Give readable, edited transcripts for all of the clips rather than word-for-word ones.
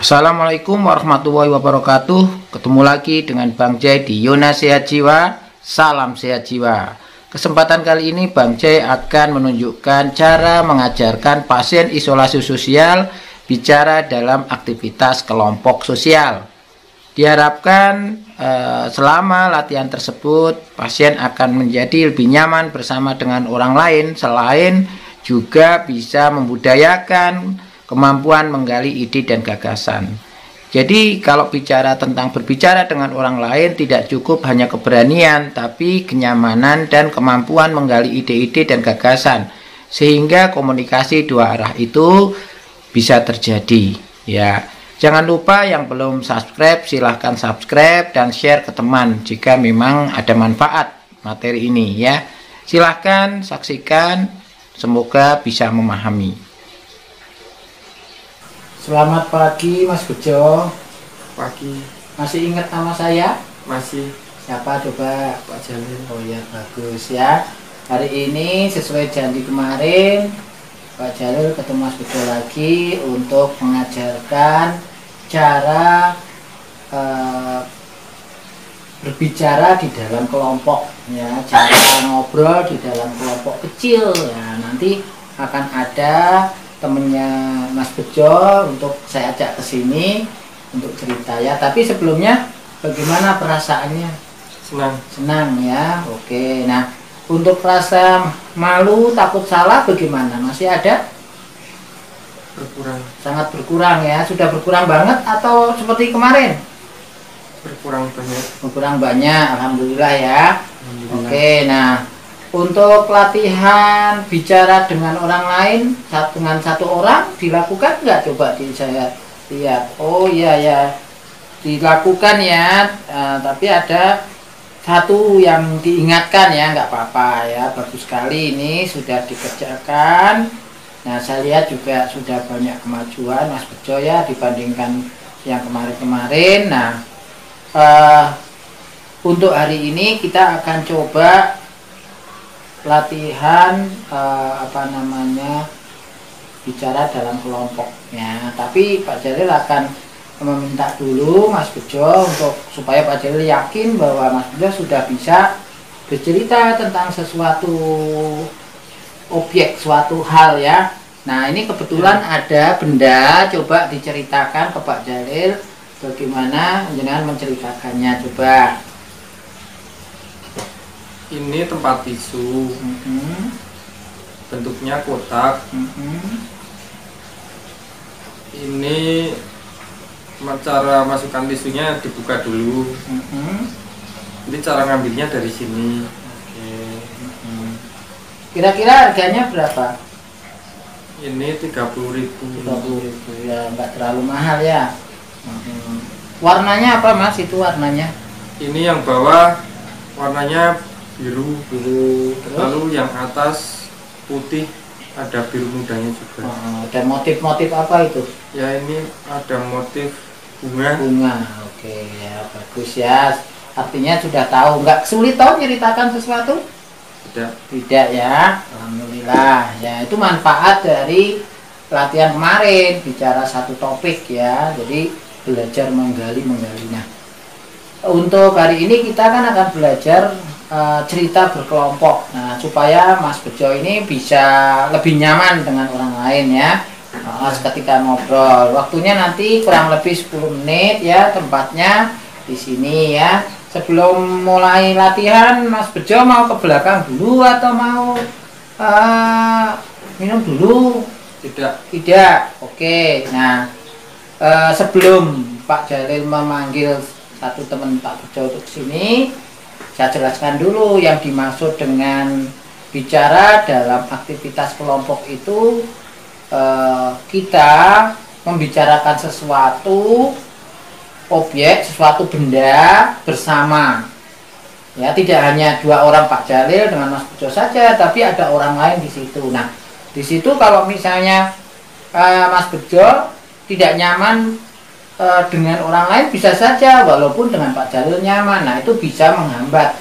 Assalamualaikum warahmatullahi wabarakatuh. Ketemu lagi dengan Bang Jai di Yona Sehat Jiwa. Salam sehat jiwa. Kesempatan kali ini Bang Jai akan menunjukkan cara mengajarkan pasien isolasi sosial bicara dalam aktivitas kelompok sosial. Diharapkan selama latihan tersebut pasien akan menjadi lebih nyaman bersama dengan orang lain, selain juga bisa membudayakan kemampuan menggali ide dan gagasan. Jadi kalau berbicara dengan orang lain tidak cukup hanya keberanian, tapi kenyamanan dan kemampuan menggali ide-ide dan gagasan, sehingga komunikasi dua arah itu bisa terjadi. Ya, jangan lupa yang belum subscribe silahkan subscribe dan share ke teman jika memang ada manfaat materi ini ya. Silahkan saksikan, semoga bisa memahami. Selamat pagi Mas Bejo. Pagi. Masih ingat nama saya? Masih. Siapa coba? Pak Jalil. Oh ya, bagus ya. Hari ini sesuai janji kemarin Pak Jalil ketemu Mas Bejo lagi untuk mengajarkan cara berbicara di dalam kelompok ya, cara ngobrol di dalam kelompok kecil ya. Nanti akan ada temennya Mas Bejo untuk saya ajak ke sini untuk cerita ya. Tapi sebelumnya bagaimana perasaannya? Senang ya. Oke. Nah, untuk rasa malu, takut salah bagaimana? Masih ada? Berkurang. Sangat berkurang ya. Sudah berkurang banget atau seperti kemarin? Berkurang banyak. Berkurang banyak, alhamdulillah ya. Alhamdulillah. Oke, nah untuk latihan bicara dengan orang lain dengan satu orang dilakukan nggak? Coba saya lihat. Oh iya ya, dilakukan ya. Tapi ada satu yang diingatkan ya, nggak apa-apa ya. Bagus sekali ini sudah dikerjakan. Nah saya lihat juga sudah banyak kemajuan Mas Bejo ya dibandingkan yang kemarin-kemarin. Nah untuk hari ini kita akan coba latihan bicara dalam kelompok ya. Tapi Pak Jalil akan meminta dulu Mas Bejo untuk supaya Pak Jalil yakin bahwa Mas Bejo sudah bisa bercerita tentang sesuatu objek, suatu hal ya. Nah ini kebetulan ada benda, coba diceritakan ke Pak Jalil bagaimana jenengan menceritakannya, coba. Ini tempat tisu. Bentuknya kotak. Ini cara masukkan tisunya dibuka dulu. Jadi cara ngambilnya dari sini. Kira-kira harganya berapa? Ini 30.000. 30.000 ya, nggak terlalu mahal ya. Warnanya apa Mas? Itu warnanya? Ini yang bawah warnanya biru. Terus? Lalu yang atas putih, ada biru mudanya juga. Ada motif-motif apa itu? Ya ini ada motif bunga. Oke ya, bagus ya. Artinya sudah tahu, nggak sulit tahu ceritakan sesuatu? Tidak ya, alhamdulillah ya. Itu manfaat dari latihan kemarin bicara satu topik ya. Jadi belajar menggalinya. Untuk hari ini kita kan akan belajar cerita berkelompok. Nah, supaya Mas Bejo ini bisa lebih nyaman dengan orang lain ya. Ketika ngobrol, waktunya nanti kurang lebih 10 menit ya, tempatnya di sini ya. Sebelum mulai latihan, Mas Bejo mau ke belakang dulu atau mau minum dulu? Tidak. Oke. Nah, sebelum Pak Jalil memanggil satu teman Pak Bejo untuk sini, saya jelaskan dulu yang dimaksud dengan bicara dalam aktivitas kelompok itu. Kita membicarakan sesuatu objek, sesuatu benda bersama ya, tidak hanya dua orang Pak Jalil dengan Mas Bejo saja, tapi ada orang lain di situ. Nah di situ kalau misalnya Mas Bejo tidak nyaman dengan orang lain, bisa saja walaupun dengan Pak Jalil nyaman. Nah itu bisa menghambat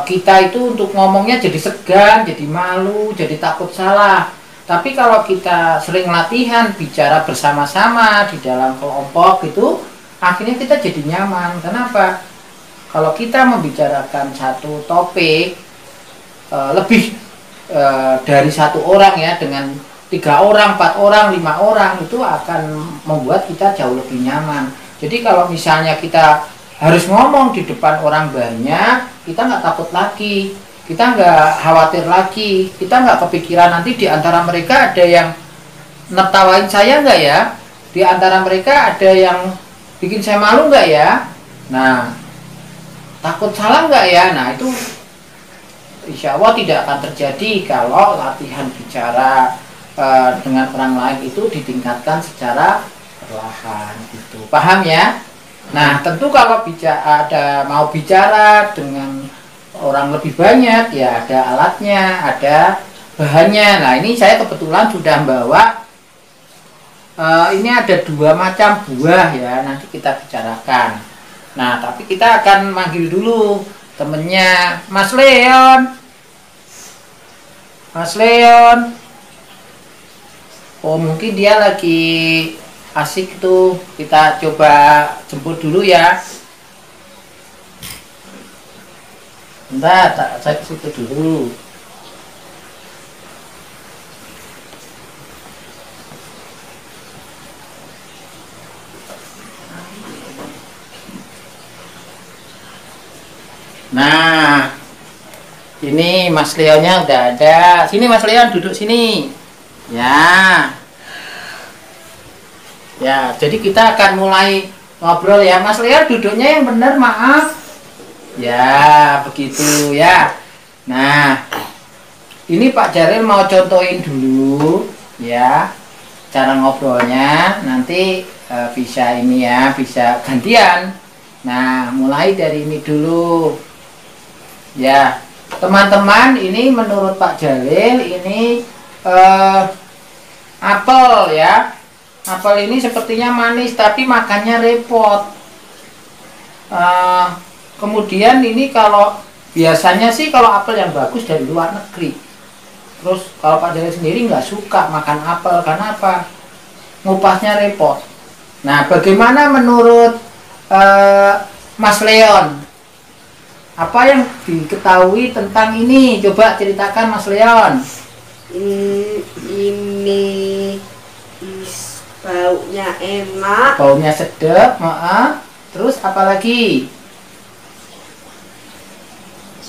kita itu untuk ngomongnya jadi segan, jadi malu, jadi takut salah. Tapi kalau kita sering latihan bicara bersama-sama di dalam kelompok itu, akhirnya kita jadi nyaman. Kenapa? Kalau kita membicarakan satu topik lebih dari satu orang ya, dengan 3 orang, 4 orang, 5 orang, itu akan membuat kita jauh lebih nyaman. Jadi kalau misalnya kita harus ngomong di depan orang banyak, kita nggak takut lagi, kita nggak khawatir lagi, kita nggak kepikiran nanti di antara mereka ada yang nertawain saya nggak ya, di antara mereka ada yang bikin saya malu nggak ya, nah takut salah nggak ya. Nah itu insya Allah tidak akan terjadi kalau latihan bicara dengan orang lain itu ditingkatkan secara perlahan gitu. Paham ya? Nah tentu kalau mau bicara dengan orang lebih banyak ya, ada alatnya, ada bahannya. Nah ini saya kebetulan sudah bawa ini ada 2 macam buah ya, nanti kita bicarakan. Nah tapi kita akan manggil dulu temennya, Mas Leon. Mas Leon, oh mungkin dia lagi asik tuh, kita coba jemput dulu ya. Bentar, saya ke situ dulu. Nah, ini Mas Leonnya udah ada. Sini Mas Leon, duduk sini. Ya. Ya, jadi kita akan mulai ngobrol ya. Mas Leon duduknya yang benar, maaf. Ya, begitu ya. Nah, ini Pak Jaril mau contohin dulu ya cara ngobrolnya. Nanti bisa ini ya, bisa gantian. Nah, mulai dari ini dulu. Ya, teman-teman, ini menurut Pak Jalil ini apel ya. Apel ini sepertinya manis tapi makannya repot. Kemudian ini kalau biasanya sih kalau apel yang bagus dari luar negeri. Terus kalau Pak Jalil sendiri nggak suka makan apel karena apa? Ngupasnya repot. Nah, bagaimana menurut Mas Leon? Apa yang diketahui tentang ini? Coba ceritakan Mas Leon. Ini baunya enak. Baunya sedap, terus apa lagi?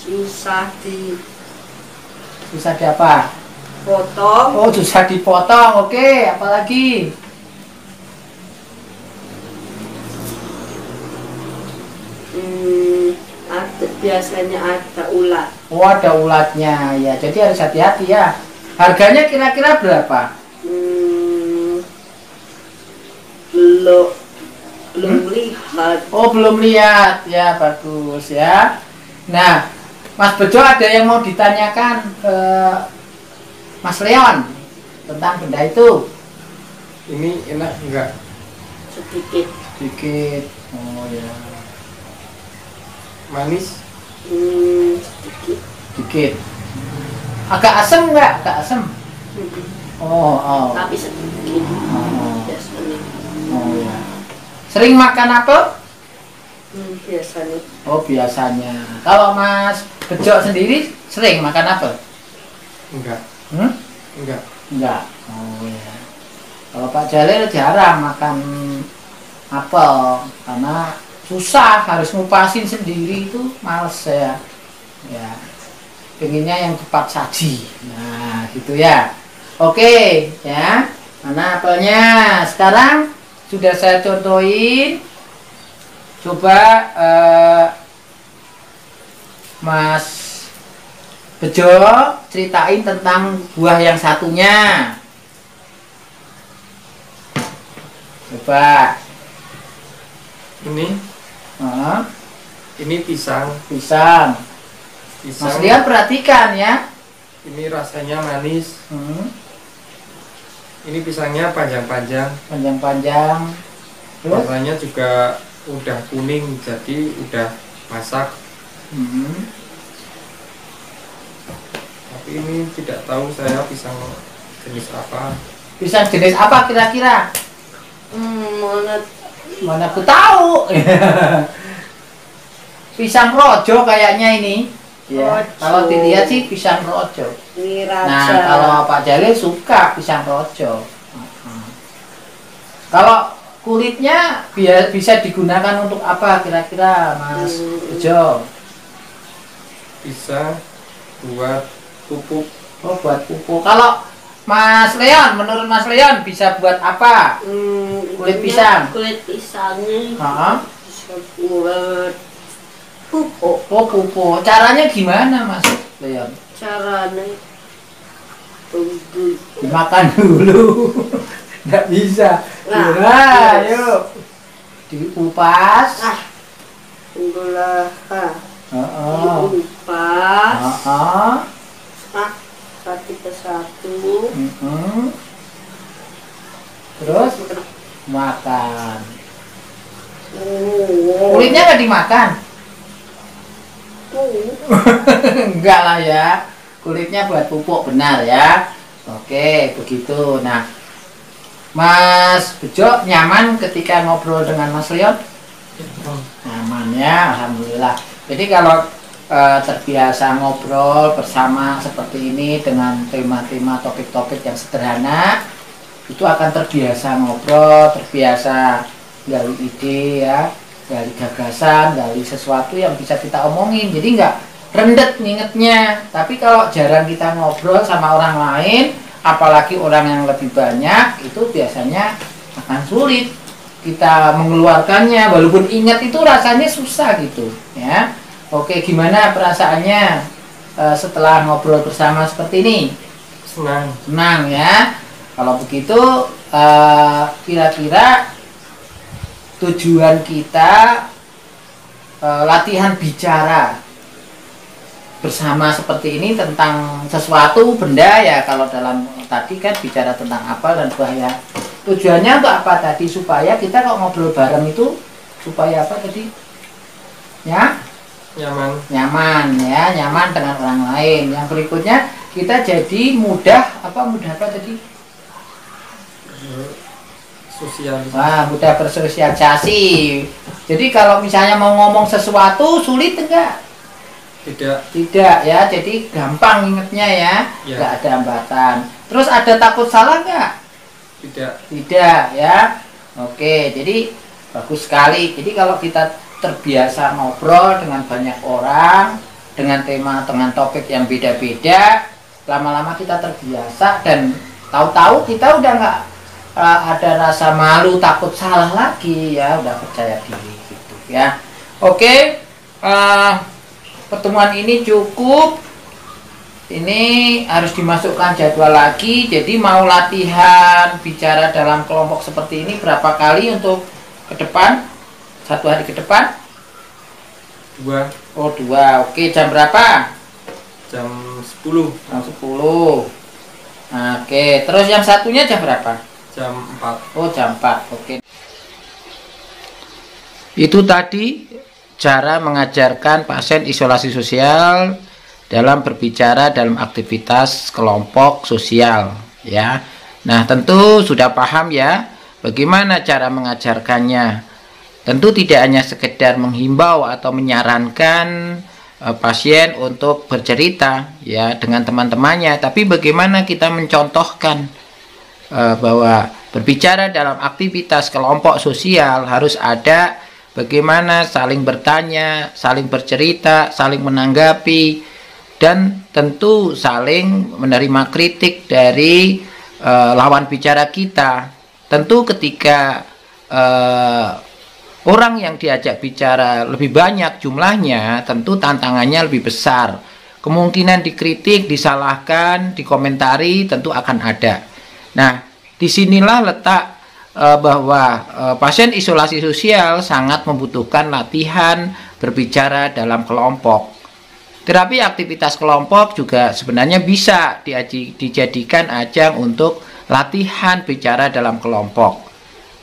Susah Susah di apa? dipotong. Oh, susah dipotong. Oke, apa lagi? Biasanya ada ulat. Oh, ada ulatnya ya. Jadi harus hati-hati ya. Harganya kira-kira berapa? Belum lihat. Oh, belum lihat. Ya, bagus ya. Nah, Mas Bejo ada yang mau ditanyakan ke Mas Leon tentang benda itu? Ini enak enggak? Sedikit. Sedikit. Oh ya. Manis? Sedikit. Sedikit. Agak asam enggak? Agak asam. Oh. Tapi sedikit. Oh. Biasanya. Oh ya. Sering makan apa? Biasanya. Oh, biasanya. Kalau Mas Bejo sendiri sering makan apa? Enggak. Enggak. Enggak. Oh ya. Kalau Pak Jalil jarang makan apel karena susah, harus ngupasin sendiri, itu males saya. Ya. Pengennya yang cepat saji. Nah, gitu ya. Oke, ya. Mana apelnya? Sekarang sudah saya contohin. Coba Mas Bejo ceritain tentang buah yang satunya. Coba. Ini pisang. Pisang. Mas Lian perhatikan ya. Ini rasanya manis. Ini pisangnya panjang-panjang. Panjang-panjang. Rasanya juga udah kuning, jadi udah masak. Tapi ini tidak tahu saya pisang jenis apa? Pisang jenis apa kira-kira? Mana aku tahu. Pisang rojo kayaknya ini. Ya, Rojo. kalau dilihat sih pisang rojo. Ini Nah, raja. kalau Pak Jalil suka pisang rojo. Kalau kulitnya bisa digunakan untuk apa kira-kira, Mas Bejo? Bisa buat pupuk. Oh, buat pupuk. Kalau Mas Leon, menurut Mas Leon bisa buat apa? Kulit pisang. Kulit pisangnya Heeh. bisa buat pupuk. Oh, pupuk. Caranya gimana, Mas Leon? Caranya tunggu. Dimakan dulu. Nggak bisa. Nah, Yuk. Dikupas. Tunggulah. Heeh. Dikupas. Heeh. Satu persatu. Terus makan. Kulitnya nggak dimakan? Enggak lah ya. Kulitnya buat pupuk, benar ya. Oke, begitu. Nah, Mas Bejo nyaman ketika ngobrol dengan Mas Leon? Nyaman ya, alhamdulillah. Jadi kalau terbiasa ngobrol bersama seperti ini dengan tema-tema topik-topik yang sederhana, itu akan terbiasa ngobrol, terbiasa gali ide ya, gali gagasan, gali sesuatu yang bisa kita omongin. Jadi nggak rendet ngingetnya. Tapi kalau jarang kita ngobrol sama orang lain, apalagi orang yang lebih banyak, itu biasanya akan sulit kita mengeluarkannya. Walaupun ingat itu rasanya susah gitu ya. Oke, gimana perasaannya setelah ngobrol bersama seperti ini? Senang. Senang ya. Kalau begitu kira-kira tujuan kita latihan bicara bersama seperti ini tentang sesuatu benda ya. Kalau dalam tadi kan bicara tentang apel dan buah ya. Tujuannya untuk apa tadi? Supaya kita kalau ngobrol bareng itu supaya apa tadi? Ya? Nyaman ya, nyaman dengan orang lain. Yang berikutnya kita jadi mudah apa tadi? Sosialisasi. Wah, mudah bersosialisasi. Jadi kalau misalnya mau ngomong sesuatu sulit enggak? Tidak ya, jadi gampang ingetnya ya, nggak ada hambatan. Terus ada takut salah nggak? Tidak ya. Oke, jadi bagus sekali. Jadi kalau kita terbiasa ngobrol dengan banyak orang, dengan dengan topik yang beda-beda, lama-lama kita terbiasa dan tahu-tahu kita udah nggak ada rasa malu, takut salah lagi ya, udah percaya diri gitu ya. Oke. Pertemuan ini cukup. Ini harus dimasukkan jadwal lagi. Jadi mau latihan bicara dalam kelompok seperti ini berapa kali untuk ke depan? 1 hari ke depan? 2. Oh, 2. Oke, jam berapa? Jam 10. Jam 10. Oke, terus yang satunya jam berapa? Jam 4. Oh, jam 4. Oke. Itu tadi cara mengajarkan pasien isolasi sosial dalam berbicara dalam aktivitas kelompok sosial ya. Nah, tentu sudah paham ya bagaimana cara mengajarkannya. Tentu tidak hanya sekedar menghimbau atau menyarankan pasien untuk bercerita ya dengan teman-temannya, tapi bagaimana kita mencontohkan bahwa berbicara dalam aktivitas kelompok sosial harus ada bagaimana saling bertanya, saling bercerita, saling menanggapi, dan tentu saling menerima kritik dari lawan bicara kita. Tentu ketika orang yang diajak bicara lebih banyak jumlahnya, tentu tantangannya lebih besar. Kemungkinan dikritik, disalahkan, dikomentari tentu akan ada. Nah, disinilah letak bahwa pasien isolasi sosial sangat membutuhkan latihan berbicara dalam kelompok. Terapi aktivitas kelompok juga sebenarnya bisa dijadikan ajang untuk latihan bicara dalam kelompok.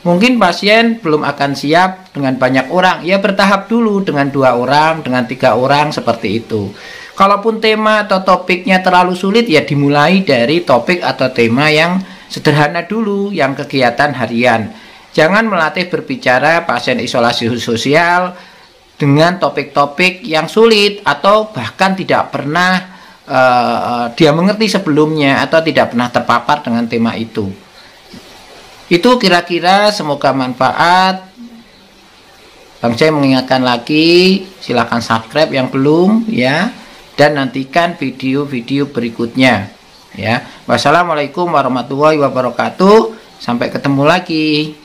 Mungkin pasien belum akan siap dengan banyak orang, ya bertahap dulu dengan 2 orang, dengan 3 orang seperti itu. Kalaupun tema atau topiknya terlalu sulit, ya dimulai dari topik atau tema yang sederhana dulu, yang kegiatan harian. Jangan melatih berbicara pasien isolasi sosial dengan topik-topik yang sulit atau bahkan tidak pernah dia mengerti sebelumnya atau tidak pernah terpapar dengan tema itu. Itu kira-kira, semoga manfaat. Bang Jai mengingatkan lagi, silakan subscribe yang belum ya, dan nantikan video-video berikutnya ya. Wassalamualaikum warahmatullahi wabarakatuh. Sampai ketemu lagi.